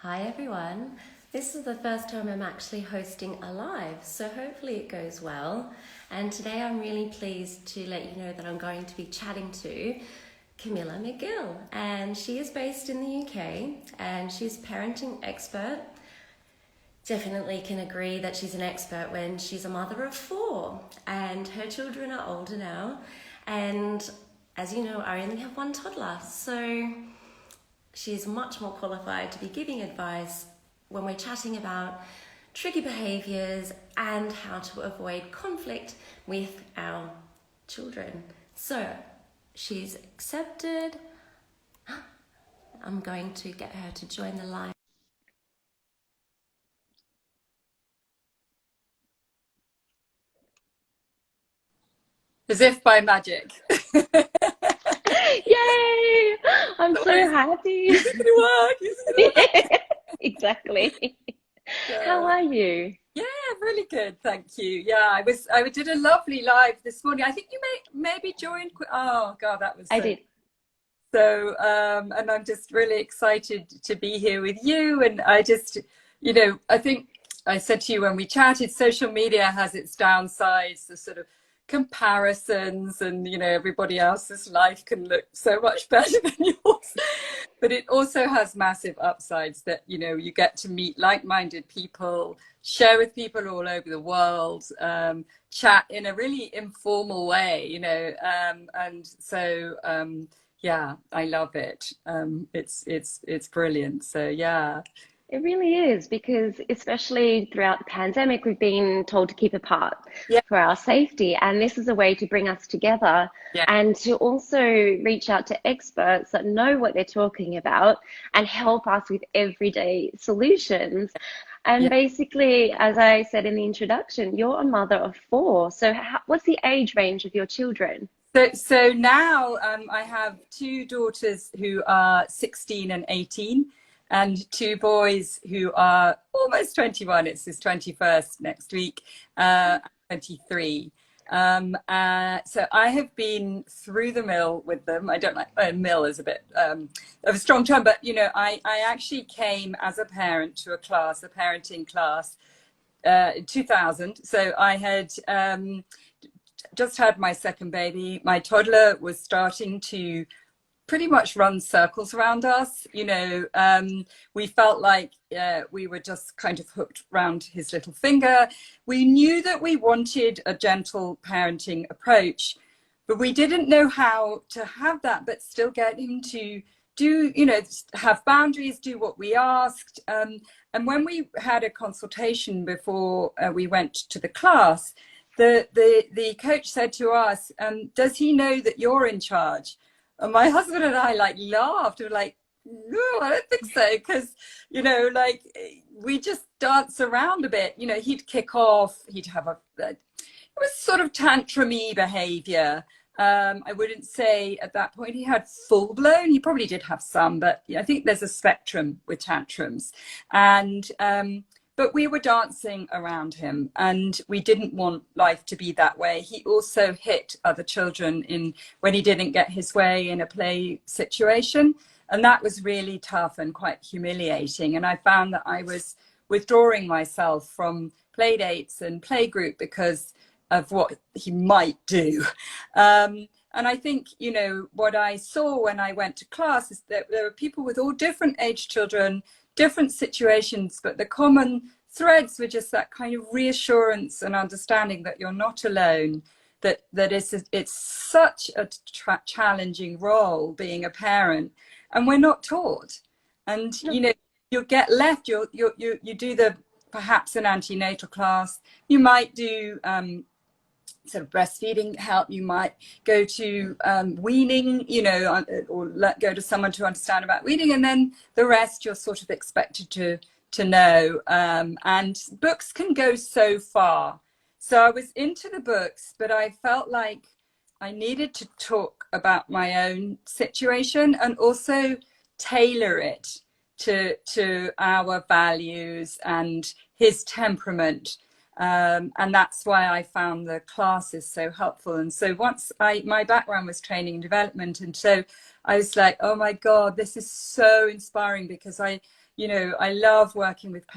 Hi everyone. This is the first time I'm actually hosting a live, so hopefully it goes well. And today I'm really pleased to let you know that I'm going to be chatting to Camilla McGill, and she is based in the UK and she's a parenting expert. Definitely can agree that she's an expert when she's a mother of four and her children are older now, and as you know, I only have one toddler, so she's much more qualified to be giving advice when we're chatting about tricky behaviours and how to avoid conflict with our children. So she's accepted. I'm going to get her to join the live. As if by magic. Yay! I'm so happy. Is it gonna work? Is it gonna work? Exactly. How Yeah. are you? Yeah, really good, thank you. Yeah, I did a lovely live this morning. I think you maybe joined. Oh God, that was I so did. so. And I'm just really excited to be here with you. And I think I said to you when we chatted, social media has its downsides, the sort of comparisons, and everybody else's life can look so much better than yours, but it also has massive upsides that you get to meet like-minded people, share with people all over the world, chat in a really informal way, and so yeah, I love it. It's brilliant. So yeah. It really is because, especially throughout the pandemic, we've been told to keep apart Yeah. for our safety. And this is a way to bring us together Yeah. and to also reach out to experts that know what they're talking about and help us with everyday solutions. And Yeah. basically, as I said in the introduction, you're a mother of four. So, what's the age range of your children? So now I have two daughters who are 16 and 18, and two boys who are almost 21. It's his 21st next week, 23. So I have been through the mill with them. I don't like mill is a bit of a strong term, but I actually came as a parent to a parenting class, in 2000. So I had just had my second baby. My toddler was starting to pretty much run circles around us. We felt like we were just kind of hooked around his little finger. We knew that we wanted a gentle parenting approach, but we didn't know how to have that, but still get him to do, have boundaries, do what we asked. And when we had a consultation before we went to the class, the coach said to us, does he know that you're in charge? And my husband and I laughed. We were like, no, I don't think so. Because, we just dance around a bit. He'd kick off, he'd have it was sort of tantrumy behavior. I wouldn't say at that point he had full blown. He probably did have some, but I think there's a spectrum with tantrums. And, but we were dancing around him, and we didn't want life to be that way. He also hit other children when he didn't get his way in a play situation. And that was really tough and quite humiliating. And I found that I was withdrawing myself from play dates and playgroup because of what he might do. And I think, what I saw when I went to class is that there were people with all different age children, different situations, but the common threads were just that kind of reassurance and understanding that you're not alone, that it's such a challenging role being a parent, and we're not taught. And you get left, you do perhaps an antenatal class, you might do sort of breastfeeding help, you might go to weaning, or go to someone to understand about weaning, and then the rest you're sort of expected to know. And books can go so far. So I was into the books, but I felt like I needed to talk about my own situation and also tailor it to our values and his temperament. And that's why I found the classes so helpful. And so my background was training and development. And so I was like, oh my God, this is so inspiring, because I you know, I love working with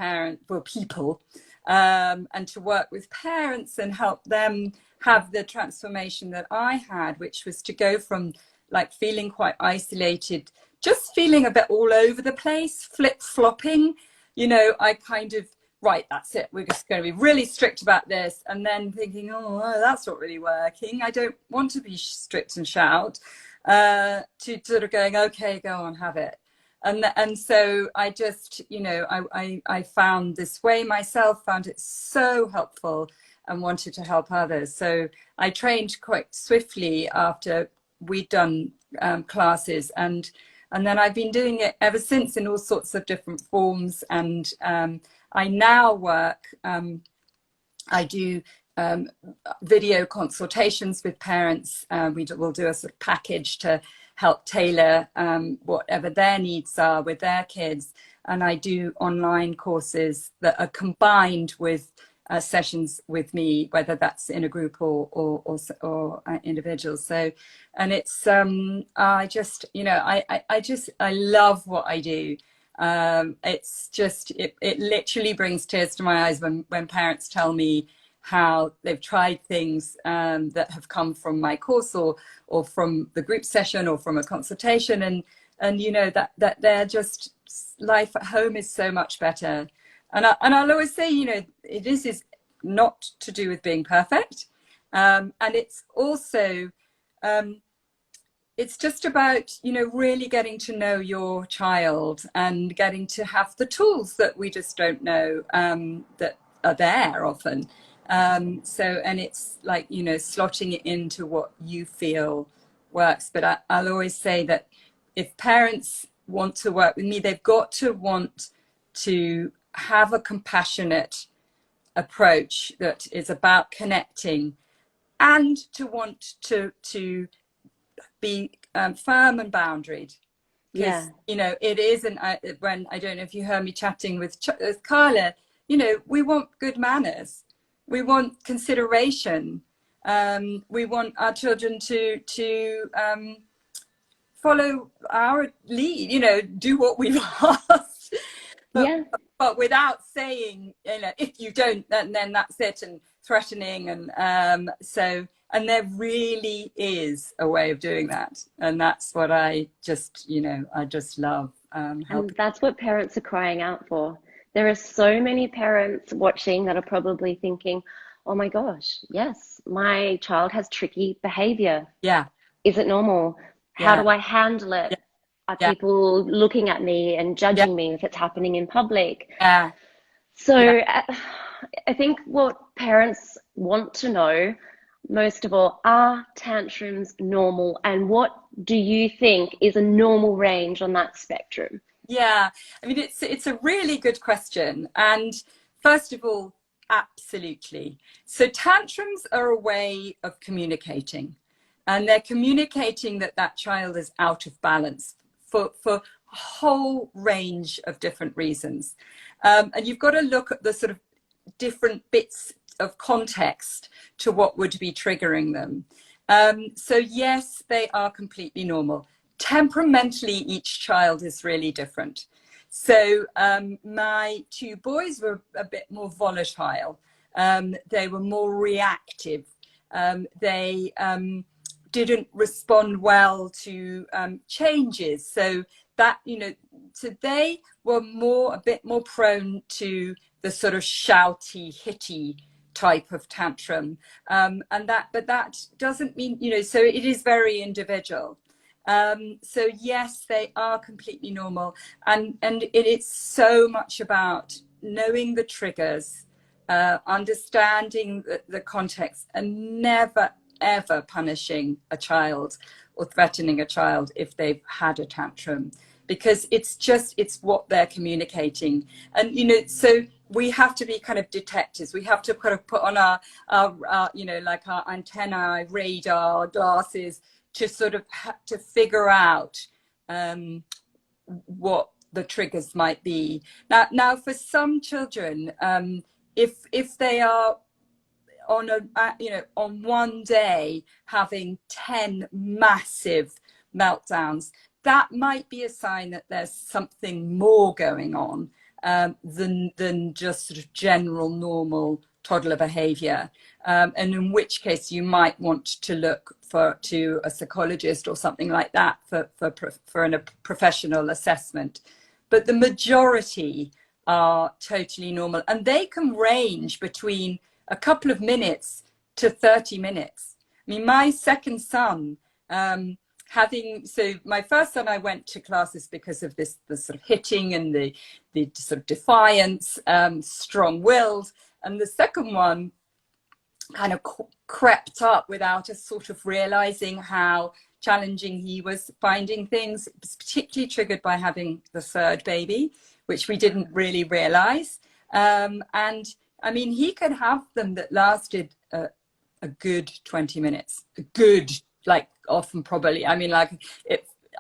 people, and to work with parents and help them have the transformation that I had, which was to go from like feeling quite isolated, just feeling a bit all over the place, flip-flopping. You know, I kind of, right, that's it, we're just going to be really strict about this, and then thinking, oh, that's not really working, I don't want to be strict and shout, to sort of going, okay, go on, have it. And so I just, you know, I found this way myself, found it so helpful, and wanted to help others. So I trained quite swiftly after we'd done classes, and then I've been doing it ever since in all sorts of different forms. And I now work, I do video consultations with parents. We'll do a sort of package to help tailor whatever their needs are with their kids. And I do online courses that are combined with sessions with me, whether that's in a group or individuals. So, and it's I just, you know, I love what I do. It's just, it literally brings tears to my eyes when parents tell me how they've tried things that have come from my course or from the group session or from a consultation, and you know, that they're just, life at home is so much better. And I'll always say, you know, this is not to do with being perfect, and it's also it's just about, you know, really getting to know your child and getting to have the tools that we just don't know that are there often. So, and it's like, you know, slotting it into what you feel works. But I'll always say that if parents want to work with me, they've got to want to have a compassionate approach that is about connecting, and to want to be firm and boundaried. Because, you know, it isn't, when, I don't know if you heard me chatting with Carla, you know, we want good manners. We want consideration. We want our children to follow our lead, you know, do what we've asked. But without saying, you know, if you don't, then that's it, and threatening. And so, and there really is a way of doing that. And that's what I just, you know, I just love helping. And that's what parents are crying out for. There are so many parents watching that are probably thinking, oh my gosh, yes, my child has tricky behavior. Yeah. Is it normal? How do I handle it? Are people looking at me and judging me if it's happening in public? So I think what parents want to know, most of all, are tantrums normal? And what do you think is a normal range on that spectrum? Yeah, I mean, it's a really good question. And first of all, absolutely. So tantrums are a way of communicating, and they're communicating that that child is out of balance for a whole range of different reasons. And you've got to look at the sort of different bits of context to what would be triggering them. So yes, they are completely normal. Temperamentally, each child is really different. So my two boys were a bit more volatile. They were more reactive. They didn't respond well to changes. So that, you know, so they were a bit more prone to the sort of shouty, hitty type of tantrum. But that doesn't mean, you know, so it is very individual. So yes, they are completely normal. And it's so much about knowing the triggers, understanding the context, and never, ever punishing a child or threatening a child if they've had a tantrum, because it's what they're communicating. And, you know, so we have to be kind of detectives. We have to kind of put on our you know, like our antennae, radar, glasses, to sort of to figure out what the triggers might be. Now for some children, if they are on on one day having 10 massive meltdowns, that might be a sign that there's something more going on than just sort of general normal toddler behavior. And in which case you might want to look to a psychologist or something like that for a professional assessment. But the majority are totally normal, and they can range between a couple of minutes to 30 minutes. I mean, my second son, so my first son, I went to classes because of the sort of hitting and the sort of defiance, strong-willed. And the second one kind of crept up without us sort of realizing how challenging he was finding things. It was particularly triggered by having the third baby, which we didn't really realize. And I mean, he could have them that lasted a good 20 minutes, a good, like often probably, I mean, like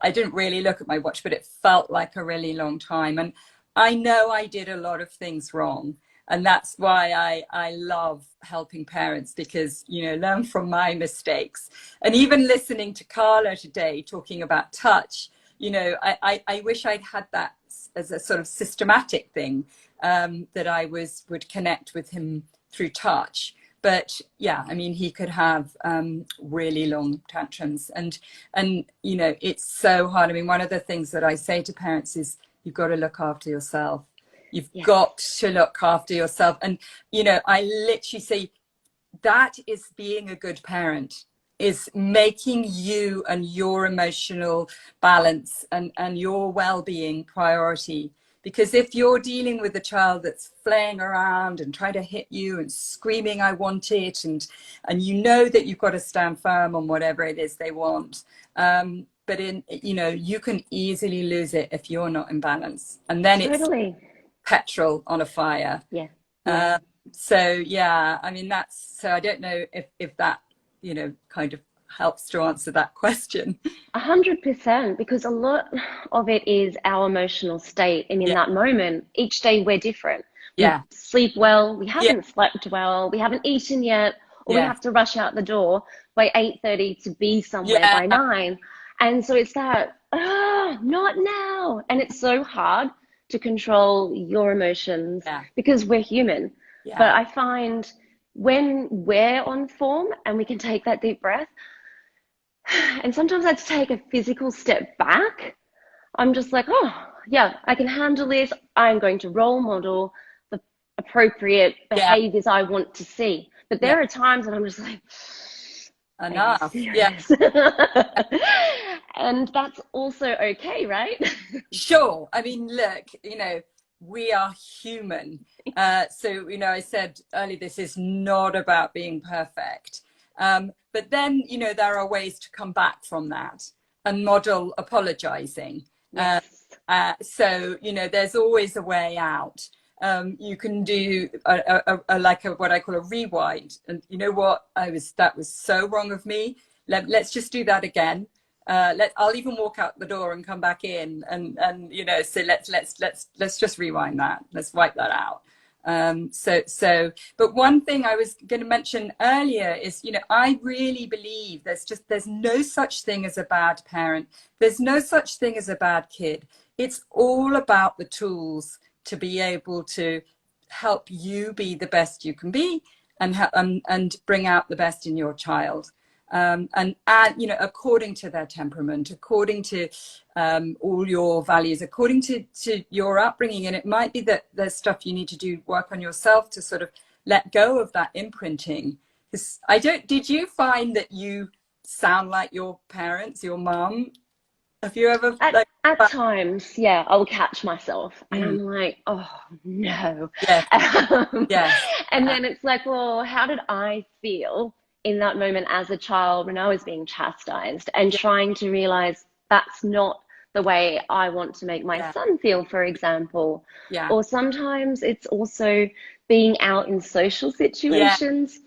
I didn't really look at my watch, but it felt like a really long time. And I know I did a lot of things wrong. And that's why I love helping parents, because, you know, learn from my mistakes. And even listening to Carla today talking about touch, you know, I wish I'd had that as a sort of systematic thing, that I would connect with him through touch. But yeah, I mean, he could have really long tantrums, and you know, it's so hard. I mean, one of the things that I say to parents is, you've got to look after yourself. You've got to look after yourself. And, you know, I literally say that is being a good parent, is making you and your emotional balance and your well-being priority. Because if you're dealing with a child that's flaying around and trying to hit you and screaming, I want it, and you know that you've got to stand firm on whatever it is they want. But you know, you can easily lose it if you're not in balance. And then Totally. It's petrol on a fire. Yeah. So yeah, I mean, so I don't know if that, you know, kind of helps to answer that question. 100%, because a lot of it is our emotional state. And in that moment, each day we're different. We sleep well, we haven't slept well, we haven't eaten yet, or we have to rush out the door by 8:30 to be somewhere by 9. And so it's that, not now. And it's so hard to control your emotions because we're human. But I find when we're on form and we can take that deep breath, and sometimes I have to take a physical step back, I'm just like, oh, yeah, I can handle this. I'm going to role model the appropriate behaviors I want to see. But there are times when I'm just like, enough. And that's also okay, right? Sure. I mean, look, you know, we are human. So, you know, I said earlier, this is not about being perfect. But then, you know, there are ways to come back from that and model apologizing. So, you know, there's always a way out. You can do what I call a rewind. And you know what? That was so wrong of me. Let's just do that again. I'll even walk out the door and come back in, and you know, so let's just rewind that. Let's wipe that out. But one thing I was going to mention earlier is, you know, I really believe there's no such thing as a bad parent. There's no such thing as a bad kid. It's all about the tools to be able to help you be the best you can be, and bring out the best in your child. And you know, according to their temperament, according to all your values, according to your upbringing. And it might be that there's stuff you need to do work on yourself to sort of let go of that imprinting. Because did you find that you sound like your parents, your mum? Have you ever at times, I'll catch myself and I'm like, oh no. And then it's like, well, how did I feel in that moment as a child when I was being chastised, and trying to realize that's not the way I want to make my son feel, for example. Or sometimes it's also being out in social situations,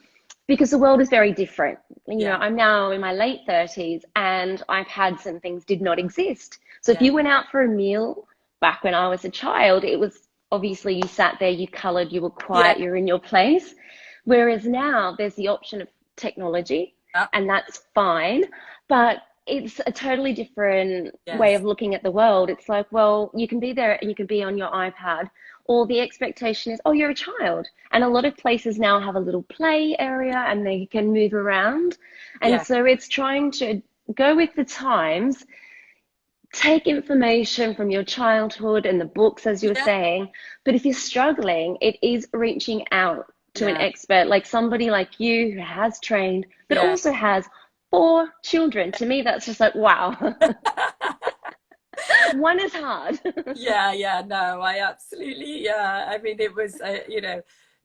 because the world is very different. You know, I'm now in my late 30s and I've had some things did not exist. So if you went out for a meal back when I was a child, it was obviously you sat there, you colored, you were quiet, you're in your place. Whereas now there's the option of technology, and that's fine. But it's a totally different way Yes. of looking at the world. It's like, well, you can be there and you can be on your iPad, or the expectation is, oh, you're a child. And a lot of places now have a little play area and they can move around. And Yeah. so it's trying to go with the times, take information from your childhood and the books, as you were Yeah. saying. But if you're struggling, it is reaching out to an Yeah. expert, like somebody like you who has trained, but Yeah. also has 4 children. To me, that's just like, wow. One is hard. Yeah, no, I absolutely, yeah. I mean, it was,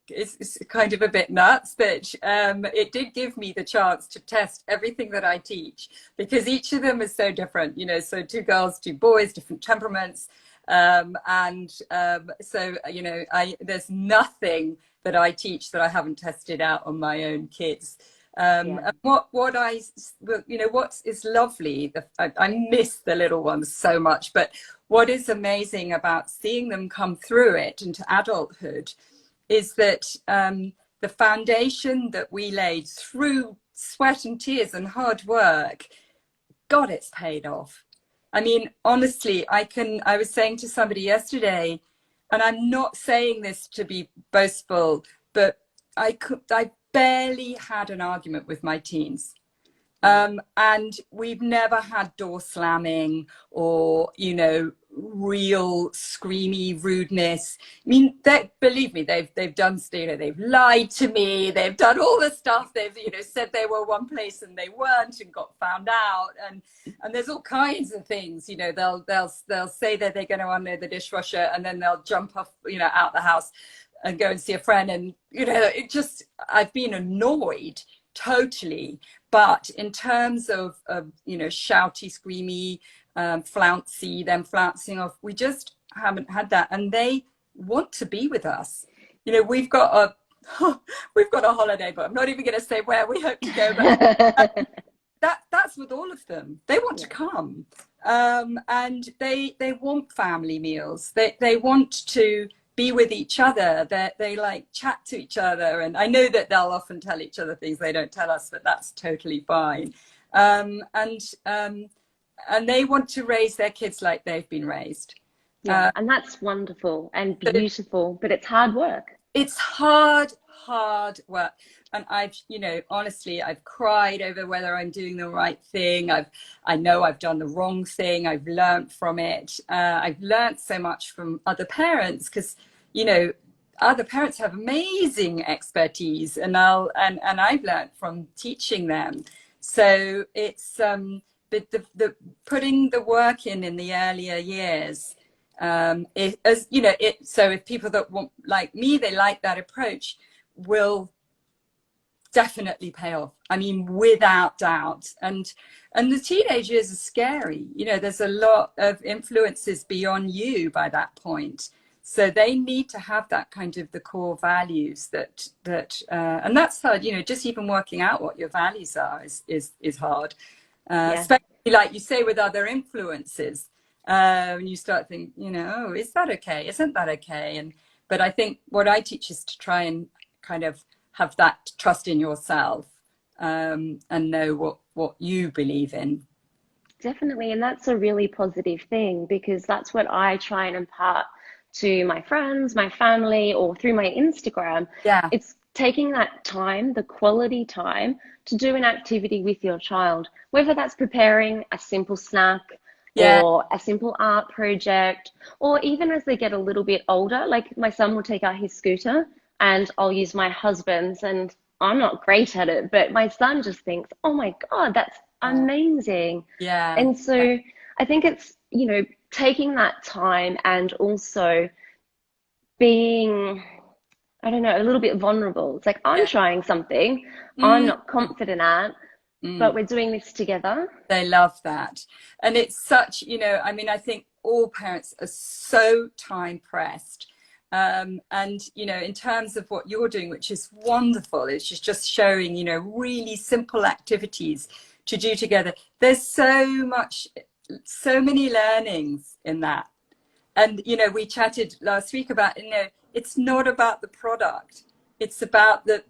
it's kind of a bit nuts, but it did give me the chance to test everything that I teach, because each of them is so different, so 2 girls, 2 boys, different temperaments. There's nothing that I teach that I haven't tested out on my own kids. And Yeah. what is lovely, I miss the little ones so much, but what is amazing about seeing them come through it into adulthood is that the foundation that we laid through sweat and tears and hard work, God, it's paid off. I mean, honestly, I was saying to somebody yesterday, and I'm not saying this to be boastful, but I barely had an argument with my teens. And we've never had door slamming or, real screamy rudeness. I mean, believe me, they've done, they've lied to me. They've done all the stuff. They've, said they were one place and they weren't and got found out. And there's all kinds of things, they'll say that they're going to unload the dishwasher and then they'll jump off, out the house and go and see a friend. And, I've been annoyed totally. But in terms of shouty, screamy, flouncy, them flouncing off, we just haven't had that. And they want to be with us. We've got a holiday, but I'm not even going to say where we hope to go. But that's with all of them. They want to come, and they want family meals. They want to be with each other. They like chat to each other, and I know that they'll often tell each other things they don't tell us, but that's totally fine. And they want to raise their kids like they've been raised. Yeah, and that's wonderful and beautiful, but it's hard work. It's hard work. And honestly, I've cried over whether I'm doing the right thing. I know I've done the wrong thing. I've learned from it. I've learned so much from other parents, because, other parents have amazing expertise, and I've learned from teaching them. So it's the putting the work in the earlier years. So if people that want, like me, they like that approach, will definitely pay off. I mean, without doubt. And the teenage years are scary. There's a lot of influences beyond you by that point. So they need to have that kind of the core values that and that's hard. Just even working out what your values are is hard. Especially, like you say, with other influences. And you start thinking, oh, is that okay? Isn't that okay? But I think what I teach is to try and kind of have that trust in yourself, and know what you believe in. Definitely. And that's a really positive thing, because that's what I try and impart to my friends, my family, or through my Instagram. Yeah. It's taking that time, the quality time, to do an activity with your child, whether that's preparing a simple snack, or a simple art project, or even as they get a little bit older, like my son will take out his scooter and I'll use my husband's, and I'm not great at it, but my son just thinks, oh my God, that's amazing. Yeah. And so I think it's, taking that time and also being, I don't know, a little bit vulnerable. It's like, I'm trying something I'm not confident at, but we're doing this together. They love that. And it's such, I think all parents are so time pressed. And, in terms of what you're doing, which is wonderful, it's just showing, really simple activities to do together. There's so many learnings in that. And, we chatted last week about, it's not about the product. It's about the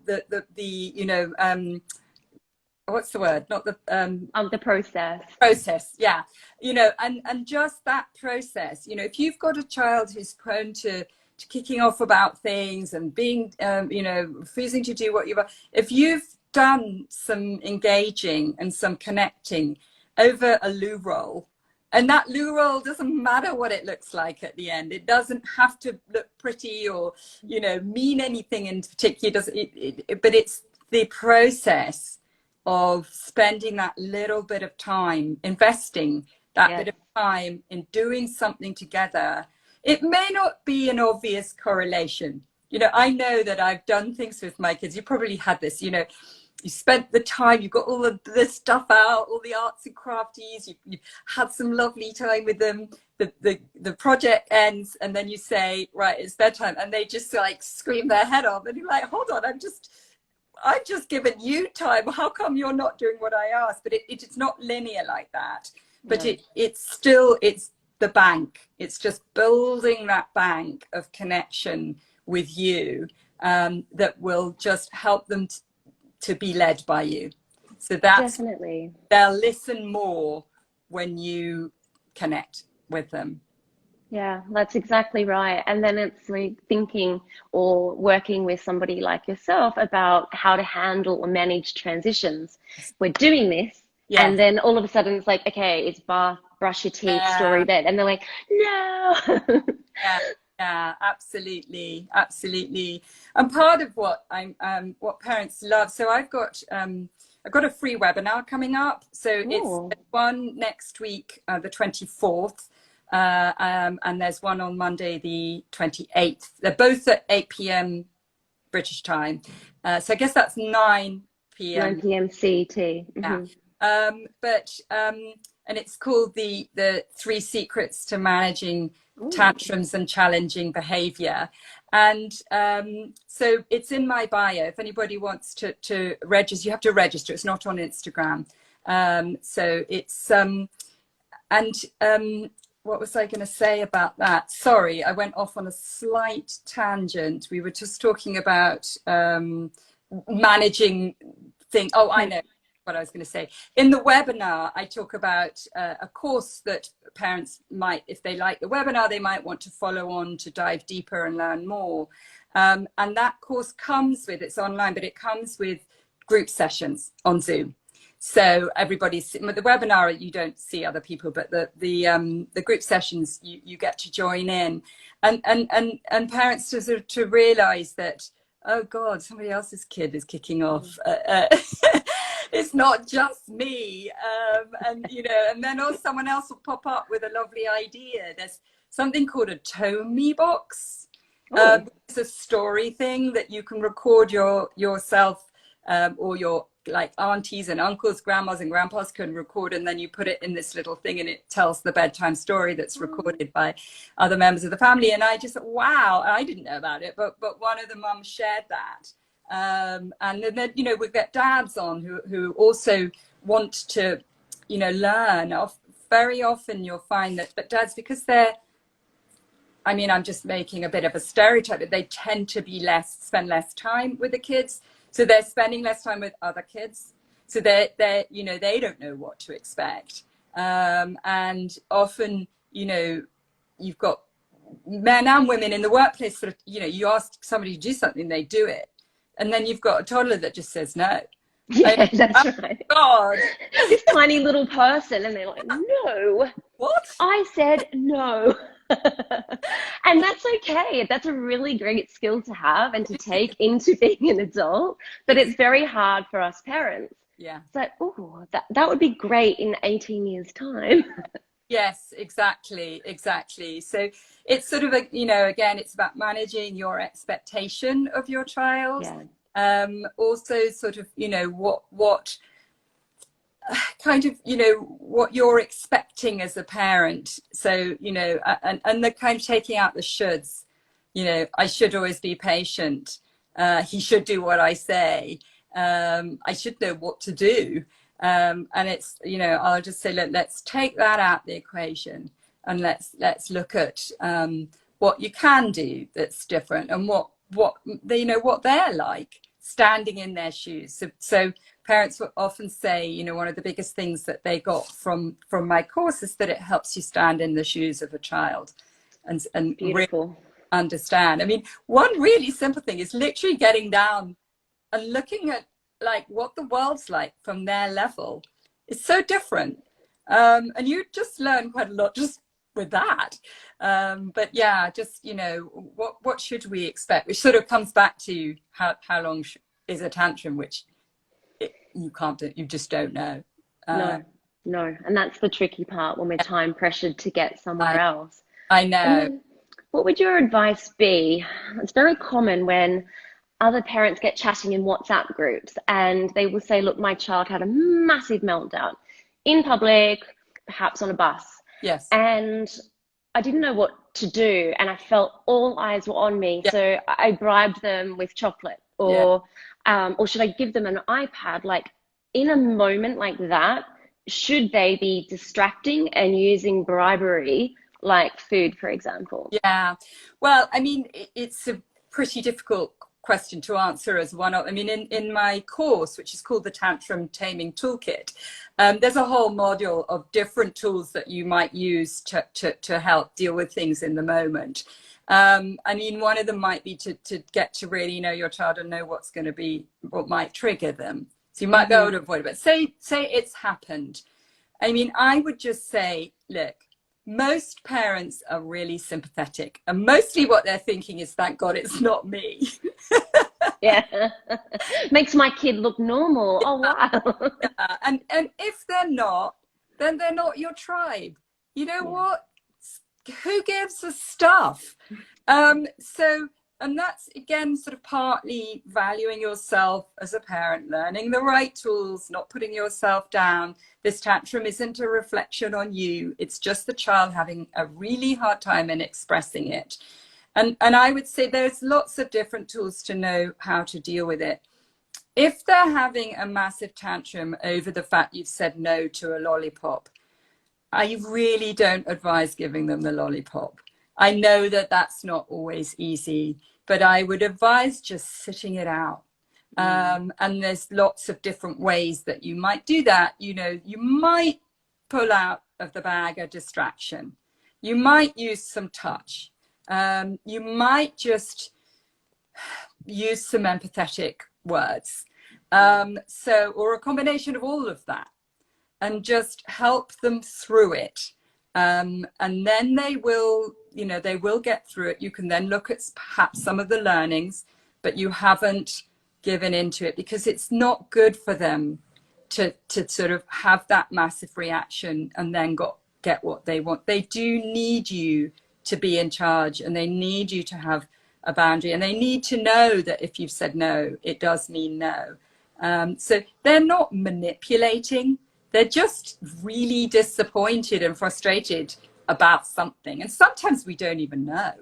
what's the word? Not the the process. Process, yeah. You know, and just that process. You know, if you've got a child who's prone to kicking off about things and being, you know, refusing to do what if you've done some engaging and some connecting over a loo roll, and that loo roll doesn't matter what it looks like at the end. It doesn't have to look pretty or, you know, mean anything in particular. But it's the process of spending that little bit of time, investing that bit of time in doing something together. It may not be an obvious correlation. You know, I know that I've done things with my kids. You probably had this, you know, you spent the time, you got all of this stuff out, all the arts and crafties, you had some lovely time with them. The project ends and then you say, right, it's bedtime. And they just like scream their head off. And you're like, hold on, I've just given you time. How come you're not doing what I asked? But it's not linear like that. But it's the bank. It's just building that bank of connection with you that will just help them to be led by you. So that's definitely, they'll listen more when you connect with them. Yeah, that's exactly right. And then it's like thinking or working with somebody like yourself about how to handle or manage transitions. We're doing this, and then all of a sudden it's like, okay, it's bath, brush your teeth, story bed, and they're like, no. Yeah, absolutely, absolutely. And part of what what parents love. So I've got a free webinar coming up. So it's one next week, the 24th. And there's one on Monday, the 28th. They're both at 8 p.m. British time. So I guess that's 9 p.m. 9 p.m. CET. Yeah. And it's called the 3 secrets to managing tantrums and challenging behavior. And so it's in my bio. If anybody wants to register, you have to register. It's not on Instagram. So it's what was I going to say about that? Sorry, I went off on a slight tangent. We were just talking about managing things. Oh, I know what I was going to say. In the webinar, I talk about a course that parents might, if they like the webinar, they might want to follow on to dive deeper and learn more. And that course comes with, it's online, but it comes with group sessions on Zoom. So everybody's with the webinar, you don't see other people, but the group sessions you get to join in, and parents to sort of to realize that, oh God, somebody else's kid is kicking off. It's not just me, and you know, and then someone else will pop up with a lovely idea. There's something called a Tome box. It's a story thing that you can record yourself or your like aunties and uncles, grandmas and grandpas can record, and then you put it in this little thing and it tells the bedtime story that's recorded by other members of the family. And I just, wow, I didn't know about it, but one of the mums shared that. And then, you know, we get dads on who also want to, you know, learn. Very often you'll find that, but dads, because I mean, I'm just making a bit of a stereotype, but they tend to spend less time with the kids. So they're spending less time with other kids. So they're you know, they don't know what to expect. And often, you know, you've got men and women in the workplace sort of, you know, you ask somebody to do something, they do it. And then you've got a toddler that just says no. Yeah, that's right. God. This tiny little person, and they're like, no. What? I said no. And that's okay. That's a really great skill to have and to take into being an adult, but it's very hard for us parents. Yeah. It's like, oh, that would be great in 18 years' time. Yes, exactly. So it's sort of a, you know, again, it's about managing your expectation of your child. Yeah. Also sort of, you know, what kind of, you know, what you're expecting as a parent. So, you know, and the kind of taking out the shoulds, you know, I should always be patient. He should do what I say. I should know what to do. And it's, you know, I'll just say, let's take that out the equation, and let's look at what you can do that's different, and what they, you know, what they're like. standing in their shoes. So parents will often say, you know, one of the biggest things that they got from my course is that it helps you stand in the shoes of a child and Beautiful. really understand. I mean, one really simple thing is literally getting down and looking at like what the world's like from their level. It's so different. And you just learn quite a lot just with that. But yeah, just, you know, what should we expect? Which sort of comes back to how long is a tantrum, which you can't do, you just don't know. No. And that's the tricky part when we're time pressured to get somewhere else. I know. And then, what would your advice be? It's very common when other parents get chatting in WhatsApp groups and they will say, look, my child had a massive meltdown in public, perhaps on a bus. Yes. And I didn't know what to do. And I felt all eyes were on me. Yeah. So I bribed them with chocolate or should I give them an iPad? Like in a moment like that, should they be distracting and using bribery like food, for example? Yeah. Well, I mean, it's a pretty difficult question to answer as one of, I mean, in my course, which is called the Tantrum Taming Toolkit, there's a whole module of different tools that you might use to help deal with things in the moment. I mean, one of them might be to get to really know your child and know what's going to be, what might trigger them. So you might be able to avoid it, but say it's happened. I mean, I would just say, look, most parents are really sympathetic, and mostly what they're thinking is, thank God it's not me. Yeah. Makes my kid look normal. Oh, wow. Yeah. And if they're not, then they're not your tribe. You know what? Who gives a stuff? And that's, again, sort of partly valuing yourself as a parent, learning the right tools, not putting yourself down. This tantrum isn't a reflection on you. It's just the child having a really hard time in expressing it. And I would say there's lots of different tools to know how to deal with it. If they're having a massive tantrum over the fact you've said no to a lollipop, I really don't advise giving them the lollipop. I know that that's not always easy, but I would advise just sitting it out. And there's lots of different ways that you might do that. You know, you might pull out of the bag a distraction. You might use some touch. You might just use some empathetic words. Or a combination of all of that, and just help them through it. And then they will, you know, they will get through it. You can then look at perhaps some of the learnings, but you haven't given into it, because it's not good for them to sort of have that massive reaction and then get what they want. They do need you to be in charge, and they need you to have a boundary, and they need to know that if you've said no, it does mean no. So they're not manipulating. They're just really disappointed and frustrated about something. And sometimes we don't even know,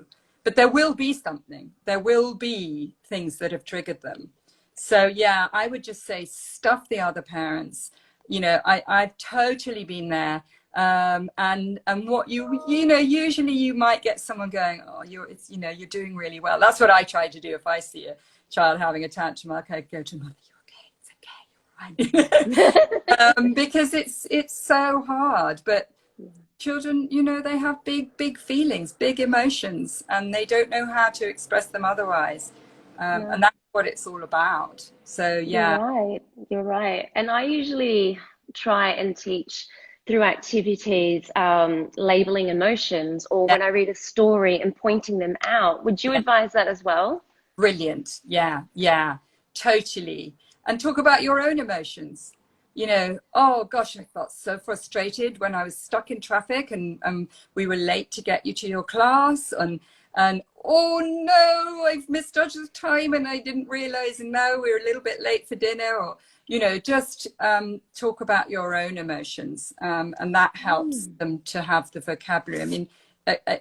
but there will be something. There will be things that have triggered them. So yeah, I would just say stuff the other parents. You know, I've totally been there. And what you know, usually you might get someone going, oh, you're doing really well. That's what I try to do. If I see a child having a tantrum, I'll go to mother. Because it's so hard. But children, you know, they have big feelings, big emotions, and they don't know how to express them otherwise. And that's what it's all about. So yeah, you're right. And I usually try and teach through activities, labeling emotions, or when I read a story and pointing them out. Would you advise that as well? Brilliant. Yeah, totally. And talk about your own emotions. You know, oh gosh, I felt so frustrated when I was stuck in traffic and we were late to get you to your class, and oh no, I've misjudged the time and I didn't realize, and now we're a little bit late for dinner. Or, you know, just talk about your own emotions, and that helps them to have the vocabulary. I mean,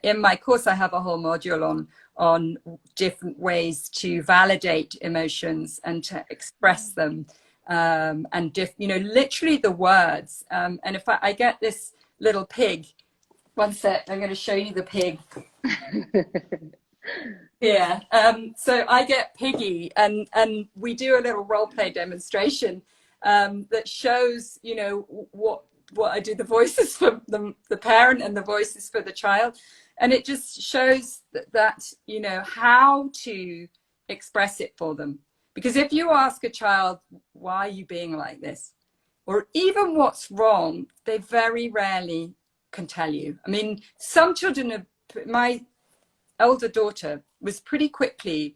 in my course, I have a whole module on different ways to validate emotions and to express them, and you know, literally the words. And if I get this little pig, one sec, I'm going to show you the pig. Yeah. So I get Piggy, and we do a little role play demonstration that shows, you know, what I do, the voices for the parent and the voices for the child, and it just shows that you know how to express it for them. Because if you ask a child, why are you being like this, or even what's wrong, they very rarely can tell you. I mean, some children are, my elder daughter was pretty quickly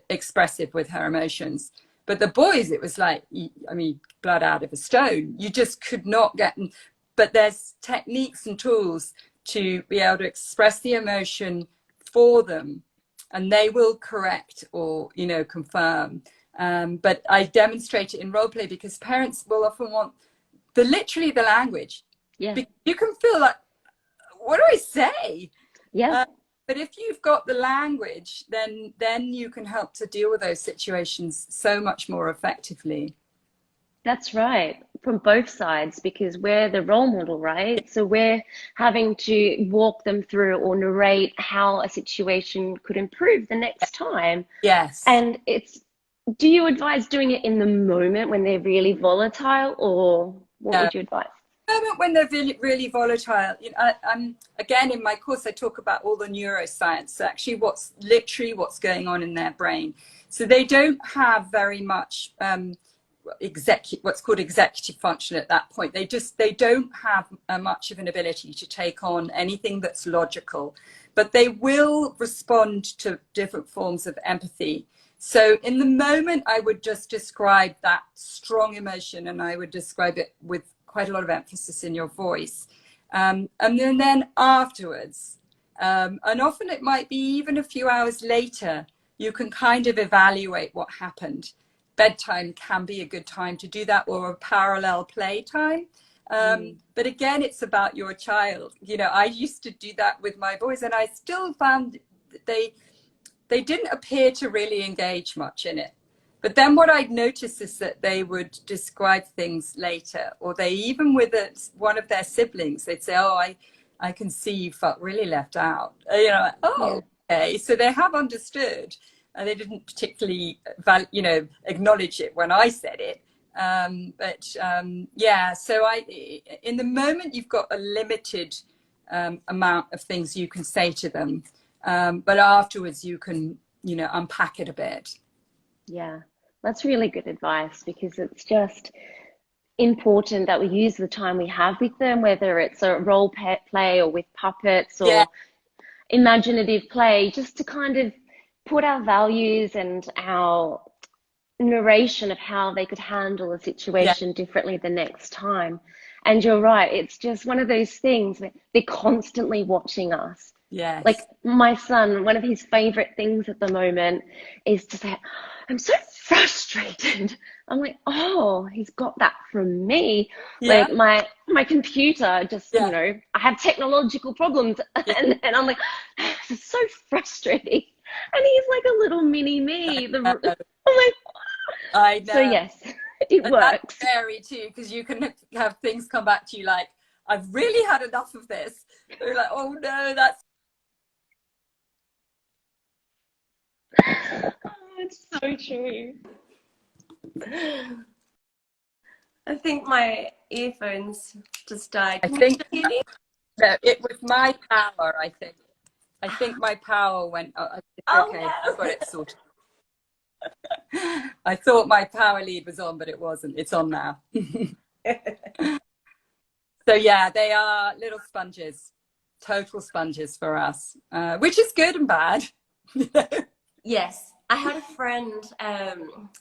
expressive with her emotions, but the boys, it was like, I mean, blood out of a stone. You just could not get them. But there's techniques and tools to be able to express the emotion for them, and they will correct or, you know, confirm. But I demonstrate it in role play because parents will often want literally the language. Yeah. You can feel like, what do I say? Yeah. But if you've got the language, then you can help to deal with those situations so much more effectively. That's right, from both sides, because we're the role model, right? So we're having to walk them through or narrate how a situation could improve the next time. Yes. And do you advise doing it in the moment when they're really volatile, or what No. would you advise? Moment when they're really, really volatile, you know, again, in my course, I talk about all the neuroscience, actually what's going on in their brain. So they don't have very much what's called executive function at that point. They don't have much of an ability to take on anything that's logical, but they will respond to different forms of empathy. So in the moment, I would just describe that strong emotion, and I would describe it with quite a lot of emphasis in your voice. And then afterwards, and often it might be even a few hours later, you can kind of evaluate what happened. Bedtime can be a good time to do that, or a parallel play time. But again, it's about your child. You know, I used to do that with my boys, and I still found that they didn't appear to really engage much in it. But then what I'd notice is that they would describe things later, or they even with one of their siblings, they'd say, oh, I can see you felt really left out. You know, oh, yeah. Okay. So they have understood, and they didn't particularly, you know, acknowledge it when I said it. Yeah, so in the moment, you've got a limited amount of things you can say to them. But afterwards, you can, you know, unpack it a bit. Yeah, that's really good advice, because it's just important that we use the time we have with them, whether it's a role play or with puppets or imaginative play, just to kind of put our values and our narration of how they could handle a situation differently the next time. And you're right, it's just one of those things where they're constantly watching us. Yes. Like my son, one of his favorite things at the moment is to say, I'm so frustrated. I'm like, oh, he's got that from me. Yeah. Like my computer just, you know, I have technological problems, and I'm like, this is so frustrating. And he's like a little mini me. I'm like, I know. So yes, it works. That's scary too, because you can have things come back to you like, I've really had enough of this. You're like, oh no, that's. Oh, it's so true. I think my earphones just died. I think no, it was my power. I think my power went. Okay, no. I've got it sorted. I thought my power lead was on, but it wasn't. It's on now. So yeah, they are little sponges, total sponges for us, which is good and bad. Yes, I had a friend,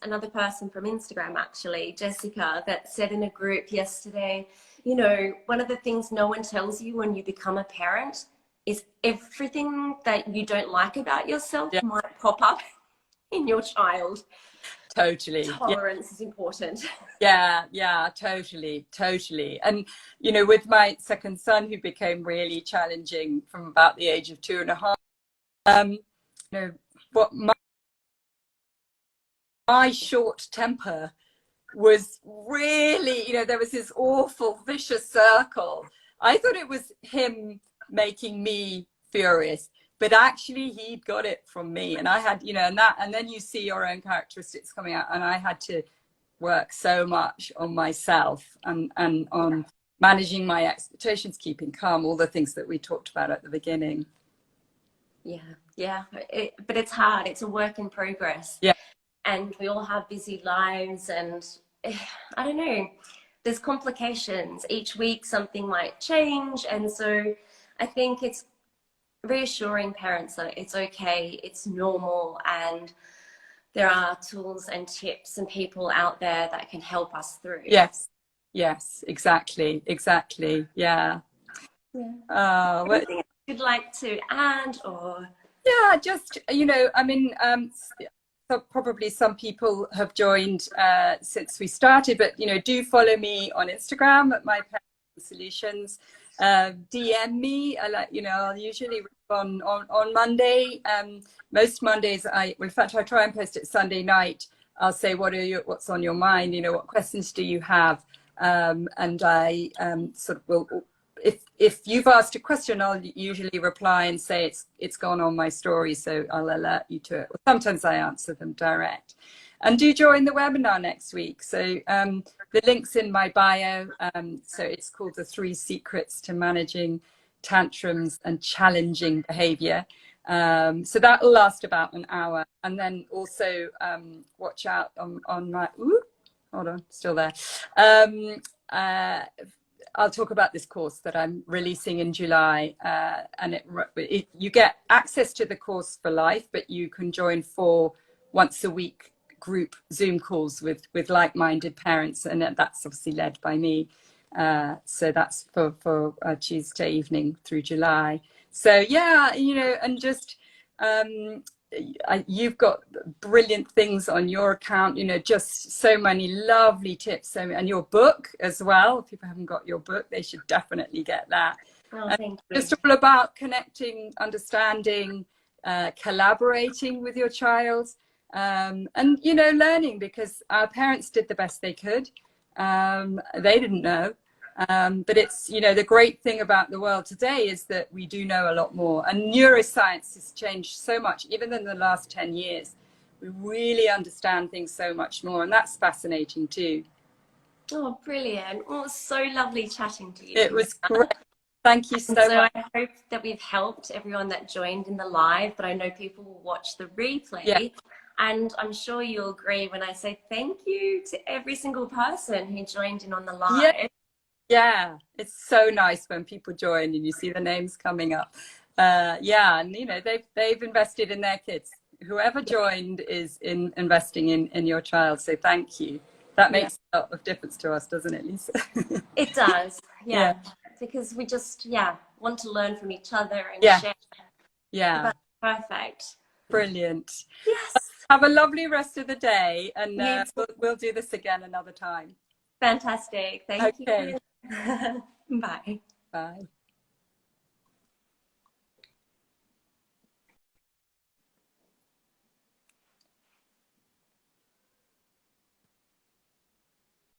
another person from Instagram actually, Jessica, that said in a group yesterday, you know, one of the things no one tells you when you become a parent is everything that you don't like about yourself might pop up in your child. Totally. Tolerance is important. Yeah, totally. And, you know, with my second son, who became really challenging from about the age of 2.5, you know, what my short temper was really, you know, there was this awful vicious circle. I thought it was him making me furious, but actually he'd got it from me, and I had, you know, and then you see your own characteristics coming out, and I had to work so much on myself and on managing my expectations, keeping calm, all the things that we talked about at the beginning. Yeah, but it's hard. It's a work in progress. Yeah. And we all have busy lives, and I don't know, there's complications. Each week something might change, and so I think it's reassuring parents that it's okay, it's normal, and there are tools and tips and people out there that can help us through. Yes, exactly, yeah. Anything you'd like to add? Or just, you know, I mean, so probably some people have joined since we started, but, you know, do follow me on Instagram at My Parenting Solutions. DM me. You know, I'll usually respond on Monday. Most Mondays, well, in fact, I try and post it Sunday night. I'll say, what's on your mind? You know, what questions do you have? And I sort of will, if you've asked a question, I'll usually reply and say it's gone on my story, so I'll alert you to it. Or sometimes I answer them direct. And do join the webinar next week. So the link's in my bio. So it's called The 3 Secrets to Managing Tantrums and Challenging Behavior. So that will last about an hour. And then also watch out on my, hold on, still there. I'll talk about this course that I'm releasing in July, and you get access to the course for life, but you can join 4 once a week group Zoom calls with like-minded parents, and that's obviously led by me. So that's for Tuesday evening through July. So yeah, you know, and just you've got brilliant things on your account, you know, just so many lovely tips, and your book as well. If people haven't got your book, they should definitely get that. thank you. Just all about connecting, understanding, collaborating with your child, and, you know, learning, because our parents did the best they could. They didn't know. But it's, you know, the great thing about the world today is that we do know a lot more, and neuroscience has changed so much, even in the last 10 years. We really understand things so much more, and that's fascinating too. Oh, brilliant. Oh, it was so lovely chatting to you. It was great. Thank you so much. I hope that we've helped everyone that joined in the live, but I know people will watch the replay. Yeah. And I'm sure you'll agree when I say thank you to every single person who joined in on the live. Yeah, it's so nice when people join and you see the names coming up. Yeah, and, you know, they've invested in their kids. Whoever joined is investing in your child. So thank you. That makes a lot of difference to us, doesn't it, Lisa? It does. Yeah. Because we just, want to learn from each other and share. Yeah. Perfect. Brilliant. Yes. Have a lovely rest of the day, and we'll do this again another time. Fantastic. Thank you. Bye. Bye.